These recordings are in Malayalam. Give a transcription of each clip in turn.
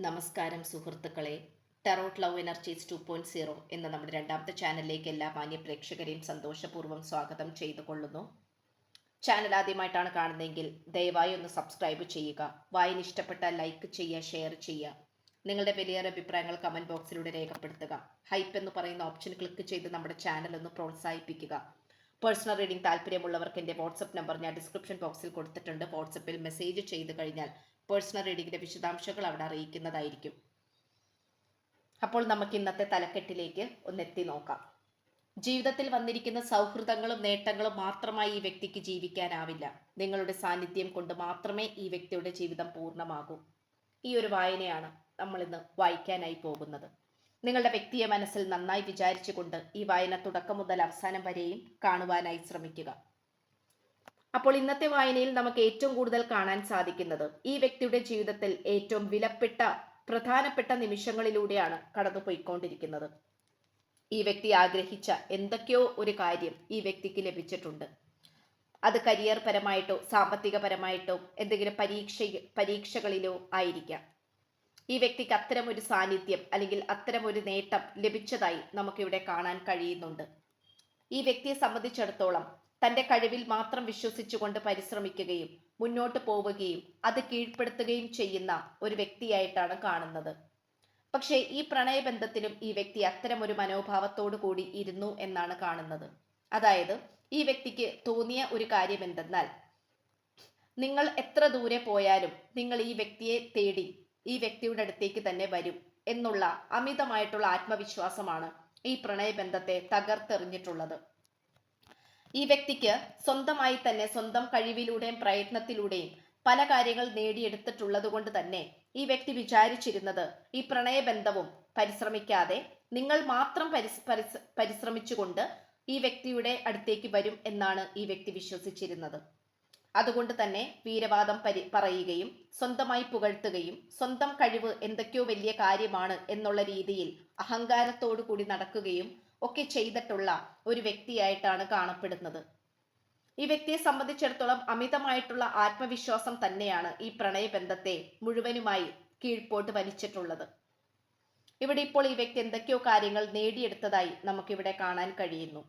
നമസ്കാരം സുഹൃത്തുക്കളെ. ടെറോട്ട് ലവ് എനർജീസ് 2.0 എന്ന നമ്മുടെ രണ്ടാമത്തെ ചാനലിലേക്ക് എല്ലാ മാന്യ പ്രേക്ഷകരെയും സന്തോഷപൂർവ്വം സ്വാഗതം ചെയ്തു കൊള്ളുന്നു. ചാനൽ ആദ്യമായിട്ടാണ് കാണുന്നതെങ്കിൽ ദയവായി ഒന്ന് സബ്സ്ക്രൈബ് ചെയ്യുക. വായന ഇഷ്ടപ്പെട്ടാൽ ലൈക്ക് ചെയ്യുക, ഷെയർ ചെയ്യുക. നിങ്ങളുടെ വലിയൊരു അഭിപ്രായങ്ങൾ കമൻറ്റ് ബോക്സിലൂടെ രേഖപ്പെടുത്തുക. ഹൈപ്പ് എന്ന് പറയുന്ന ഓപ്ഷൻ ക്ലിക്ക് ചെയ്ത് നമ്മുടെ ചാനൽ ഒന്ന് പ്രോത്സാഹിപ്പിക്കുക. പേഴ്സണൽ റീഡിംഗ് താല്പര്യമുള്ളവർക്ക് എൻ്റെ വാട്സപ്പ് നമ്പർ ഞാൻ ഡിസ്ക്രിപ്ഷൻ ബോക്സിൽ കൊടുത്തിട്ടുണ്ട്. വാട്സപ്പിൽ മെസ്സേജ് ചെയ്ത് കഴിഞ്ഞാൽ പേഴ്സണൽ റീഡിങ്ങിൻ്റെ വിശദാംശങ്ങൾ അവിടെ അറിയിക്കുന്നതായിരിക്കും. അപ്പോൾ നമുക്ക് ഇന്നത്തെ തലക്കെട്ടിലേക്ക് ഒന്നെത്തി നോക്കാം. ജീവിതത്തിൽ വന്നിരിക്കുന്ന സൗഹൃദങ്ങളും നേട്ടങ്ങളും മാത്രമായി ഈ വ്യക്തിക്ക് ജീവിക്കാനാവില്ല. നിങ്ങളുടെ സാന്നിധ്യം കൊണ്ട് മാത്രമേ ഈ വ്യക്തിയുടെ ജീവിതം പൂർണ്ണമാകൂ. ഈ ഒരു വായനയാണ് നമ്മൾ ഇന്ന് വായിക്കാനായി പോകുന്നത്. നിങ്ങളുടെ വ്യക്തിയെ മനസ്സിൽ നന്നായി വിചാരിച്ചുകൊണ്ട് ഈ വായന തുടക്കം മുതൽ അവസാനം വരെയും കാണുവാനായി ശ്രമിക്കുക. അപ്പോൾ ഇന്നത്തെ വായനയിൽ നമുക്ക് ഏറ്റവും കൂടുതൽ കാണാൻ സാധിക്കുന്നത് ഈ വ്യക്തിയുടെ ജീവിതത്തിൽ ഏറ്റവും വിലപ്പെട്ട പ്രധാനപ്പെട്ട നിമിഷങ്ങളിലൂടെയാണ് കടന്നുപോയിക്കൊണ്ടിരിക്കുന്നത്. ഈ വ്യക്തി ആഗ്രഹിച്ച എന്തൊക്കെയോ ഒരു കാര്യം ഈ വ്യക്തിക്ക് ലഭിച്ചിട്ടുണ്ട്. അത് കരിയർ പരമായിട്ടോ സാമ്പത്തികപരമായിട്ടോ എന്തെങ്കിലും പരീക്ഷകളിലോ ആയിരിക്കാം. ഈ വ്യക്തിക്ക് അത്തരം ഒരു സാന്നിധ്യം അല്ലെങ്കിൽ അത്തരം ഒരു നേട്ടം ലഭിച്ചതായി നമുക്കിവിടെ കാണാൻ കഴിയുന്നുണ്ട്. ഈ വ്യക്തിയെ സംബന്ധിച്ചിടത്തോളം തൻ്റെ കഴിവിൽ മാത്രം വിശ്വസിച്ചുകൊണ്ട് പരിശ്രമിക്കുകയും മുന്നോട്ട് പോവുകയും അത് കീഴ്പ്പെടുത്തുകയും ചെയ്യുന്ന ഒരു വ്യക്തിയായിട്ടാണ് കാണുന്നത്. പക്ഷേ ഈ പ്രണയബന്ധത്തിലും ഈ വ്യക്തി അത്തരം ഒരു മനോഭാവത്തോടു കൂടി ഇരുന്നു എന്നാണ് കാണുന്നത്. അതായത് ഈ വ്യക്തിക്ക് തോന്നിയ ഒരു കാര്യം എന്തെന്നാൽ, നിങ്ങൾ എത്ര ദൂരെ പോയാലും നിങ്ങൾ ഈ വ്യക്തിയെ തേടി ഈ വ്യക്തിയുടെ അടുത്തേക്ക് തന്നെ വരും എന്നുള്ള അമിതമായിട്ടുള്ള ആത്മവിശ്വാസമാണ് ഈ പ്രണയബന്ധത്തെ തകർത്തെറിഞ്ഞിട്ടുള്ളത്. ഈ വ്യക്തിക്ക് സ്വന്തമായി തന്നെ സ്വന്തം കഴിവിലൂടെയും പ്രയത്നത്തിലൂടെയും പല കാര്യങ്ങൾ നേടിയെടുത്തിട്ടുള്ളത് കൊണ്ട് തന്നെ ഈ വ്യക്തി വിചാരിച്ചിരുന്നത് ഈ പ്രണയബന്ധവും പരിശ്രമിക്കാതെ നിങ്ങൾ മാത്രം പരിശ്രമിച്ചുകൊണ്ട് ഈ വ്യക്തിയുടെ അടുത്തേക്ക് വരും എന്നാണ് ഈ വ്യക്തി വിശ്വസിച്ചിരുന്നത്. അതുകൊണ്ട് തന്നെ വീരവാദം പറയുകയും സ്വന്തമായി പുകഴ്ത്തുകയും സ്വന്തം കഴിവ് എന്തൊക്കെയോ വലിയ കാര്യമാണ് എന്നുള്ള രീതിയിൽ അഹങ്കാരത്തോടു കൂടി നടക്കുകയും ഒക്കെ ചെയ്തിട്ടുള്ള ഒരു വ്യക്തിയായിട്ടാണ് കാണപ്പെടുന്നത്. ഈ വ്യക്തിയെ സംബന്ധിച്ചിടത്തോളം അമിതമായിട്ടുള്ള ആത്മവിശ്വാസം തന്നെയാണ് ഈ പ്രണയബന്ധത്തെ മുഴുവനുമായി കീഴ്പോട്ട് വലിച്ചിട്ടുള്ളത്. ഇവിടെ ഇപ്പോൾ ഈ വ്യക്തി എന്തൊക്കെയോ കാര്യങ്ങൾ നേടിയെടുത്തതായി നമുക്കിവിടെ കാണാൻ കഴിയുന്നു.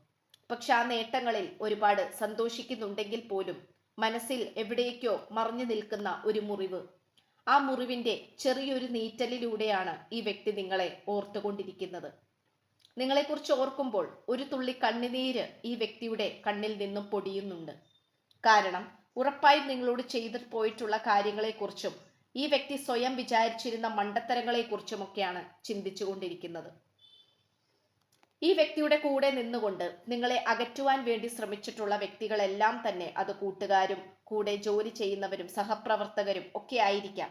പക്ഷെ ആ നേട്ടങ്ങളിൽ ഒരുപാട് സന്തോഷിക്കുന്നുണ്ടെങ്കിൽ പോലും മനസ്സിൽ എവിടേക്കോ മറഞ്ഞു നിൽക്കുന്ന ഒരു മുറിവ്, ആ മുറിവിന്റെ ചെറിയൊരു നീറ്റലിലൂടെയാണ് ഈ വ്യക്തി നിങ്ങളെ ഓർത്തുകൊണ്ടിരിക്കുന്നത്. നിങ്ങളെക്കുറിച്ച് ഓർക്കുമ്പോൾ ഒരു തുള്ളി കണ്ണുനീര് ഈ വ്യക്തിയുടെ കണ്ണിൽ നിന്നും പൊടിയുന്നുണ്ട്. കാരണം ഉറപ്പായും നിങ്ങളോട് ചെയ്തു പോയിട്ടുള്ള കാര്യങ്ങളെക്കുറിച്ചും ഈ വ്യക്തി സ്വയം വിചാരിച്ചിരുന്ന മണ്ടത്തരങ്ങളെക്കുറിച്ചുമൊക്കെയാണ് ചിന്തിച്ചുകൊണ്ടിരിക്കുന്നത്. ഈ വ്യക്തിയുടെ കൂടെ നിന്നുകൊണ്ട് നിങ്ങളെ അകറ്റുവാൻ വേണ്ടി ശ്രമിച്ചിട്ടുള്ള വ്യക്തികളെല്ലാം തന്നെ അത് കൂട്ടുകാരും കൂടെ ജോലി ചെയ്യുന്നവരും സഹപ്രവർത്തകരും ഒക്കെ ആയിരിക്കാം.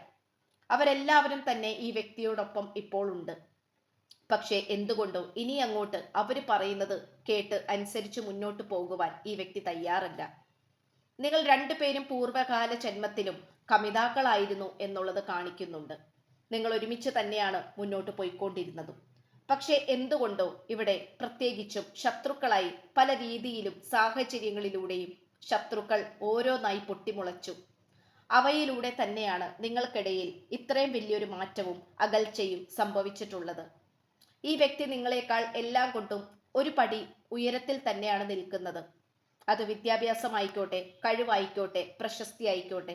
അവരെല്ലാവരും തന്നെ ഈ വ്യക്തിയോടൊപ്പം ഇപ്പോൾ ഉണ്ട്. പക്ഷേ എന്തുകൊണ്ടോ ഇനി അങ്ങോട്ട് അവർ പറയുന്നത് കേട്ട് അനുസരിച്ച് മുന്നോട്ട് പോകുവാൻ ഈ വ്യക്തി തയ്യാറല്ല. നിങ്ങൾ രണ്ടുപേരും പൂർവ്വകാല ജന്മത്തിലും കമിതാക്കളായിരുന്നു എന്നുള്ളത് കാണിക്കുന്നുണ്ട്. നിങ്ങൾ ഒരുമിച്ച് തന്നെയാണ് മുന്നോട്ട് പോയിക്കൊണ്ടിരുന്നതും. പക്ഷേ എന്തുകൊണ്ടോ ഇവിടെ പ്രത്യേകിച്ചും ശത്രുക്കളായി പല രീതിയിലും സാഹചര്യങ്ങളിലൂടെയും ശത്രുക്കൾ ഓരോന്നായി പൊട്ടിമുളച്ചു. അവയിലൂടെ തന്നെയാണ് നിങ്ങൾക്കിടയിൽ ഇത്രയും വലിയൊരു മാറ്റവും അകൽച്ചയും സംഭവിച്ചിട്ടുള്ളത്. ഈ വ്യക്തി നിങ്ങളെക്കാൾ എല്ലാം കൊണ്ടും ഒരു പടി ഉയരത്തിൽ തന്നെയാണ് നിൽക്കുന്നത്. അത് വിദ്യാഭ്യാസമായിക്കോട്ടെ, കഴിവായിക്കോട്ടെ, പ്രശസ്തി ആയിക്കോട്ടെ,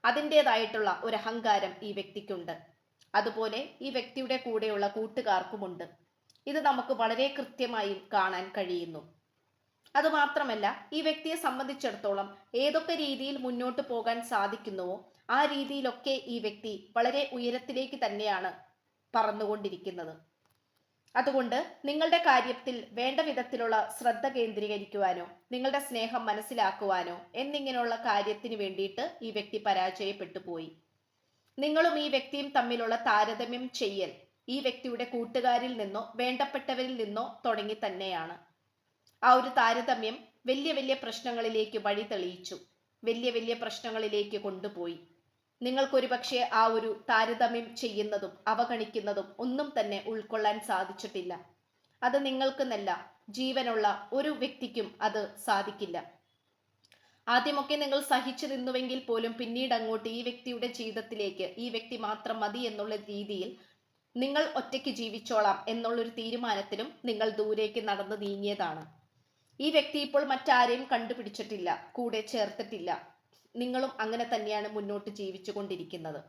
അതിൻ്റെതായിട്ടുള്ള ഒരു അഹങ്കാരം ഈ വ്യക്തിക്കുണ്ട്. അതുപോലെ ഈ വ്യക്തിയുടെ കൂടെയുള്ള കൂട്ടുകാർക്കുമുണ്ട്. ഇത് നമുക്ക് വളരെ കൃത്യമായും കാണാൻ കഴിയുന്നു. അതുമാത്രമല്ല ഈ വ്യക്തിയെ സംബന്ധിച്ചിടത്തോളം ഏതൊക്കെ രീതിയിൽ മുന്നോട്ട് പോകാൻ സാധിക്കുന്നുവോ ആ രീതിയിലൊക്കെ ഈ വ്യക്തി വളരെ ഉയരത്തിലേക്ക് തന്നെയാണ് പറന്നുകൊണ്ടിരിക്കുന്നത്. അതുകൊണ്ട് നിങ്ങളുടെ കാര്യത്തിൽ വേണ്ട വിധത്തിലുള്ള ശ്രദ്ധ കേന്ദ്രീകരിക്കുവാനോ നിങ്ങളുടെ സ്നേഹം മനസ്സിലാക്കുവാനോ എന്നിങ്ങനെയുള്ള കാര്യത്തിന് വേണ്ടിയിട്ട് ഈ വ്യക്തി പരാജയപ്പെട്ടു പോയി. നിങ്ങളും ഈ വ്യക്തിയും തമ്മിലുള്ള താരതമ്യം ചെയ്യൽ ഈ വ്യക്തിയുടെ കൂട്ടുകാരിൽ നിന്നോ വേണ്ടപ്പെട്ടവരിൽ നിന്നോ തുടങ്ങി തന്നെയാണ്. ആ ഒരു താരതമ്യം വലിയ വലിയ പ്രശ്നങ്ങളിലേക്ക് വഴി തെളിയിച്ചു, വലിയ വലിയ പ്രശ്നങ്ങളിലേക്ക് കൊണ്ടുപോയി. നിങ്ങൾക്കൊരു പക്ഷേ ആ ഒരു താരതമ്യം ചെയ്യുന്നതും അവഗണിക്കുന്നതും ഒന്നും തന്നെ ഉൾക്കൊള്ളാൻ സാധിച്ചിട്ടില്ല. അത് നിങ്ങൾക്കെന്നല്ല, ജീവനുള്ള ഒരു വ്യക്തിക്കും അത് സാധിക്കില്ല. ആദ്യമൊക്കെ നിങ്ങൾ സഹിച്ചു നിന്നുവെങ്കിൽ പോലും പിന്നീട് അങ്ങോട്ട് ഈ വ്യക്തിയുടെ ജീവിതത്തിലേക്ക് ഈ വ്യക്തി മാത്രം മതി എന്നുള്ള രീതിയിൽ നിങ്ങൾ ഒറ്റയ്ക്ക് ജീവിച്ചോളാം എന്നുള്ളൊരു തീരുമാനത്തിലും നിങ്ങൾ ദൂരേക്ക് നടന്നു നീങ്ങിയതാണ്. ഈ വ്യക്തി ഇപ്പോൾ മറ്റാരെയും കണ്ടുപിടിച്ചിട്ടില്ല, കൂടെ ചേർത്തിട്ടില്ല. നിങ്ങളും അങ്ങനെ തന്നെയാണ് മുന്നോട്ട് ജീവിച്ചു കൊണ്ടിരിക്കുന്നത്.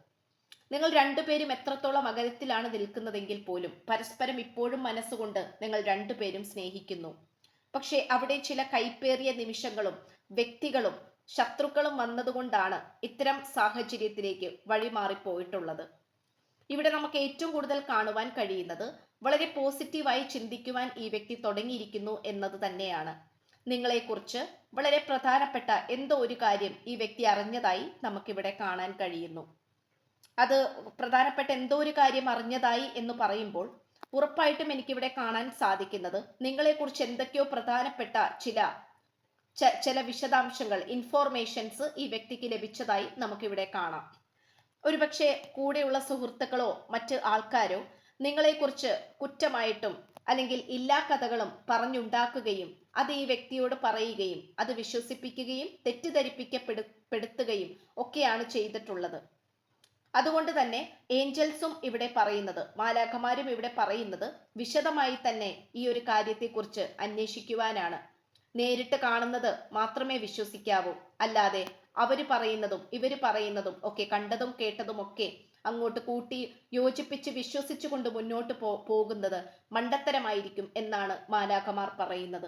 നിങ്ങൾ രണ്ടുപേരും എത്രത്തോളം അകലത്തിലാണ് നിൽക്കുന്നതെങ്കിൽ പോലും പരസ്പരം ഇപ്പോഴും മനസ്സുകൊണ്ട് നിങ്ങൾ രണ്ടുപേരും സ്നേഹിക്കുന്നു. പക്ഷേ അവിടെ ചില കൈപ്പേറിയ നിമിഷങ്ങളും വ്യക്തികളും ശത്രുക്കളും വന്നതുകൊണ്ടാണ് ഇത്തരം സാഹചര്യത്തിലേക്ക് വഴിമാറിപ്പോയിട്ടുള്ളത്. ഇവിടെ നമുക്ക് ഏറ്റവും കൂടുതൽ കാണുവാൻ കഴിയുന്നത് വളരെ പോസിറ്റീവായി ചിന്തിക്കുവാൻ ഈ വ്യക്തി തുടങ്ങിയിരിക്കുന്നു എന്നത് തന്നെയാണ്. നിങ്ങളെക്കുറിച്ച് വളരെ പ്രധാനപ്പെട്ട എന്തോ ഒരു കാര്യം ഈ വ്യക്തി അറിഞ്ഞതായി നമുക്കിവിടെ കാണാൻ കഴിയുന്നു. അത് പ്രധാനപ്പെട്ട എന്തോ ഒരു കാര്യം അറിഞ്ഞതായി എന്ന് പറയുമ്പോൾ ഉറപ്പായിട്ടും എനിക്കിവിടെ കാണാൻ സാധിക്കുന്നത് നിങ്ങളെക്കുറിച്ച് എന്തൊക്കെയോ പ്രധാനപ്പെട്ട ചില വിശദാംശങ്ങൾ, ഇൻഫോർമേഷൻസ് ഈ വ്യക്തിക്ക് ലഭിച്ചതായി നമുക്കിവിടെ കാണാം. ഒരുപക്ഷെ കൂടെയുള്ള സുഹൃത്തുക്കളോ മറ്റ് ആൾക്കാരോ നിങ്ങളെക്കുറിച്ച് കുറ്റമായിട്ടും അല്ലെങ്കിൽ ഇല്ലാ കഥകളും പറഞ്ഞുണ്ടാക്കുകയും അത് ഈ വ്യക്തിയോട് പറയുകയും അത് വിശ്വസിപ്പിക്കുകയും തെറ്റിദ്ധരിപ്പിക്കപ്പെടുത്തുകയും ഒക്കെയാണ് ചെയ്തിട്ടുള്ളത്. അതുകൊണ്ട് തന്നെ ഏഞ്ചൽസും ഇവിടെ പറയുന്നത്, മാലാഖമാരും ഇവിടെ പറയുന്നത് വിശദമായി തന്നെ ഈ ഒരു കാര്യത്തെക്കുറിച്ച് അന്വേഷിക്കുവാനാണ്. നേരിട്ട് കാണുന്നത് മാത്രമേ വിശ്വസിക്കാവൂ, അല്ലാതെ അവര് പറയുന്നതും ഇവര് പറയുന്നതും ഒക്കെ കണ്ടതും കേട്ടതും ഒക്കെ അങ്ങോട്ട് കൂട്ടി യോജിപ്പിച്ച് വിശ്വസിച്ചുകൊണ്ട് മുന്നോട്ട് പോകുന്നത് മണ്ടത്തരമായിരിക്കും എന്നാണ് മാലാഖമാർ പറയുന്നത്.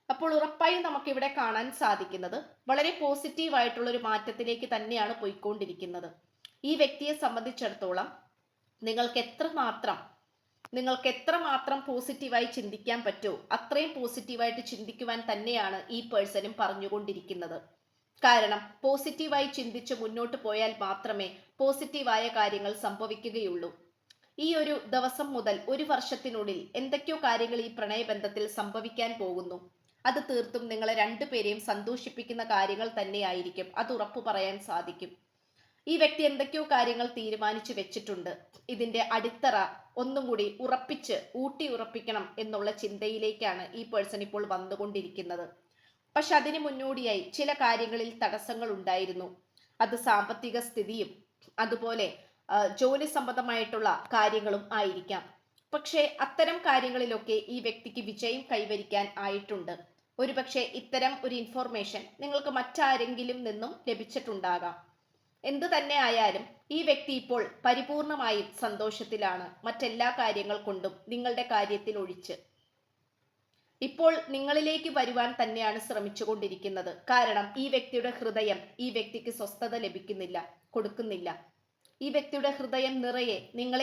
അപ്പോൾ ഉറപ്പായും നമുക്കിവിടെ കാണാൻ സാധിക്കുന്നത് വളരെ പോസിറ്റീവായിട്ടുള്ള ഒരു മാറ്റത്തിലേക്ക് തന്നെയാണ് പോയിക്കൊണ്ടിരിക്കുന്നത്. ഈ വ്യക്തിയെ സംബന്ധിച്ചിടത്തോളം നിങ്ങൾക്ക് എത്രമാത്രം പോസിറ്റീവായി ചിന്തിക്കാൻ പറ്റുമോ അത്രയും പോസിറ്റീവായിട്ട് ചിന്തിക്കുവാൻ തന്നെയാണ് ഈ പേഴ്സണും പറഞ്ഞുകൊണ്ടിരിക്കുന്നത്. കാരണം പോസിറ്റീവായി ചിന്തിച്ച് മുന്നോട്ട് പോയാൽ മാത്രമേ പോസിറ്റീവായ കാര്യങ്ങൾ സംഭവിക്കുകയുള്ളൂ. ഈ ഒരു ദിവസം മുതൽ ഒരു വർഷത്തിനുള്ളിൽ എന്തൊക്കെയോ കാര്യങ്ങൾ ഈ പ്രണയബന്ധത്തിൽ സംഭവിക്കാൻ പോകുന്നു. അത് തീർത്തും നിങ്ങളെ രണ്ടുപേരെയും സന്തോഷിപ്പിക്കുന്ന കാര്യങ്ങൾ തന്നെയായിരിക്കും. അത് ഉറപ്പു പറയാൻ സാധിക്കും. ഈ വ്യക്തി എന്തൊക്കെയോ കാര്യങ്ങൾ തീരുമാനിച്ചു വെച്ചിട്ടുണ്ട്. ഇതിന്റെ അടിത്തറ ഒന്നും കൂടി ഊട്ടി ഉറപ്പിക്കണം എന്നുള്ള ചിന്തയിലേക്കാണ് ഈ പേഴ്സൺ ഇപ്പോൾ വന്നുകൊണ്ടിരിക്കുന്നത്. പക്ഷെ അതിന് മുന്നോടിയായി ചില കാര്യങ്ങളിൽ തടസ്സങ്ങൾ ഉണ്ടായിരുന്നു. അത് സാമ്പത്തിക സ്ഥിതിയും അതുപോലെ ജോലി സംബന്ധമായിട്ടുള്ള കാര്യങ്ങളും ആയിരിക്കാം. പക്ഷേ അത്തരം കാര്യങ്ങളിലൊക്കെ ഈ വ്യക്തിക്ക് വിജയം കൈവരിക്കാൻ ആയിട്ടുണ്ട്. ഒരുപക്ഷെ ഇത്തരം ഒരു ഇൻഫോർമേഷൻ നിങ്ങൾക്ക് മറ്റാരെങ്കിലും നിന്നും ലഭിച്ചിട്ടുണ്ടാകാം. എന്തു തന്നെ ആയാലും ഈ വ്യക്തി ഇപ്പോൾ പരിപൂർണമായും സന്തോഷത്തിലാണ്, മറ്റെല്ലാ കാര്യങ്ങൾ കൊണ്ടും നിങ്ങളുടെ കാര്യത്തിൽ ഒഴിച്ച്. ഇപ്പോൾ നിങ്ങളിലേക്ക് വരുവാൻ തന്നെയാണ് ശ്രമിച്ചുകൊണ്ടിരിക്കുന്നത്. കാരണം ഈ വ്യക്തിയുടെ ഹൃദയം ഈ വ്യക്തിക്ക് സ്വസ്ഥത കൊടുക്കുന്നില്ല. ഈ വ്യക്തിയുടെ ഹൃദയം നിറയെ നിങ്ങൾ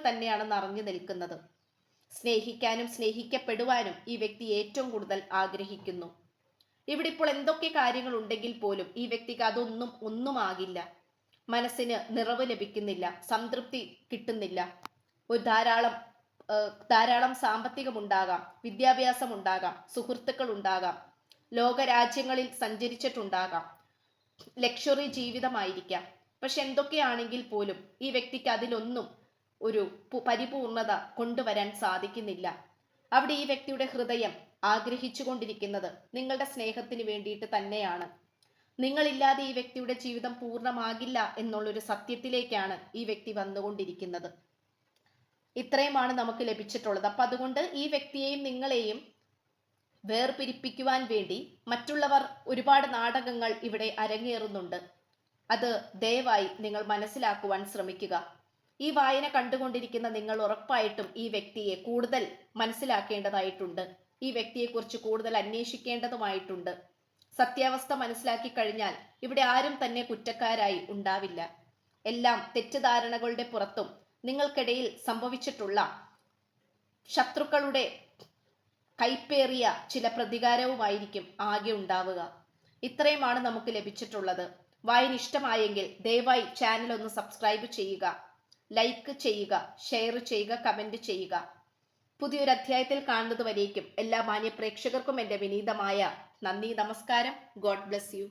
തന്നെയാണ് നിറഞ്ഞു നിൽക്കുന്നത്. സ്നേഹിക്കാനും സ്നേഹിക്കപ്പെടുവാനും ഈ വ്യക്തി ഏറ്റവും കൂടുതൽ ആഗ്രഹിക്കുന്നു. ഇവിടെ ഇപ്പോൾ എന്തൊക്കെ കാര്യങ്ങൾ ഉണ്ടെങ്കിൽ പോലും ഈ വ്യക്തിക്ക് ഒന്നും ആകില്ല. മനസ്സിന് നിറവ് ലഭിക്കുന്നില്ല, സംതൃപ്തി കിട്ടുന്നില്ല. ഒരു ധാരാളം സാമ്പത്തികമുണ്ടാകാം, വിദ്യാഭ്യാസം ഉണ്ടാകാം, സുഹൃത്തുക്കൾ ഉണ്ടാകാം, ലോകരാജ്യങ്ങളിൽ സഞ്ചരിച്ചിട്ടുണ്ടാകാം, ലക്ഷറി ജീവിതമായിരിക്കാം. പക്ഷെ എന്തൊക്കെയാണെങ്കിൽ പോലും ഈ വ്യക്തിക്ക് അതിലൊന്നും ഒരു പരിപൂർണത കൊണ്ടുവരാൻ സാധിക്കുന്നില്ല. അവിടെ ഈ വ്യക്തിയുടെ ഹൃദയം ആഗ്രഹിച്ചു കൊണ്ടിരിക്കുന്നത് നിങ്ങളുടെ സ്നേഹത്തിന് വേണ്ടിയിട്ട് തന്നെയാണ്. നിങ്ങളില്ലാതെ ഈ വ്യക്തിയുടെ ജീവിതം പൂർണ്ണമാകില്ല എന്നുള്ളൊരു സത്യത്തിലേക്കാണ് ഈ വ്യക്തി വന്നുകൊണ്ടിരിക്കുന്നത്. ഇത്രയുമാണ് നമുക്ക് ലഭിച്ചിട്ടുള്ളത്. അപ്പൊ അതുകൊണ്ട് ഈ വ്യക്തിയെയും നിങ്ങളെയും വേർപിരിപ്പിക്കുവാൻ വേണ്ടി മറ്റുള്ളവർ ഒരുപാട് നാടകങ്ങൾ ഇവിടെ അരങ്ങേറുന്നുണ്ട്. അത് ദയവായി നിങ്ങൾ മനസ്സിലാക്കുവാൻ ശ്രമിക്കുക. ഈ വായന കണ്ടുകൊണ്ടിരിക്കുന്ന നിങ്ങൾ ഉറപ്പായിട്ടും ഈ വ്യക്തിയെ കൂടുതൽ മനസ്സിലാക്കേണ്ടതായിട്ടുണ്ട്. ഈ വ്യക്തിയെക്കുറിച്ച് കൂടുതൽ അന്വേഷിക്കേണ്ടതുമായിട്ടുണ്ട്. സത്യാവസ്ഥ മനസ്സിലാക്കി കഴിഞ്ഞാൽ ഇവിടെ ആരും തന്നെ കുറ്റക്കാരായി ഉണ്ടാവില്ല. എല്ലാം തെറ്റിദ്ധാരണകളുടെ പുറത്തും നിങ്ങൾക്കിടയിൽ സംഭവിച്ചിട്ടുള്ള ശത്രുക്കളുടെ കൈപ്പേറിയ ചില പ്രതികാരവുമായിരിക്കും ആകെ ഉണ്ടാവുക. ഇത്രയുമാണ് നമുക്ക് ലഭിച്ചിട്ടുള്ളത്. വായന ഇഷ്ടമായെങ്കിൽ ദയവായി ചാനൽ ഒന്ന് സബ്സ്ക്രൈബ് ചെയ്യുക, ലൈക്ക് ചെയ്യുക, ഷെയർ ചെയ്യുക, കമന്റ് ചെയ്യുക. പുതിയൊരു അധ്യായത്തിൽ കാണുന്നത് വരേക്കും എല്ലാ മാന്യ പ്രേക്ഷകർക്കും എൻ്റെ വിനീതമായ നന്ദി, നമസ്കാരം. God bless you.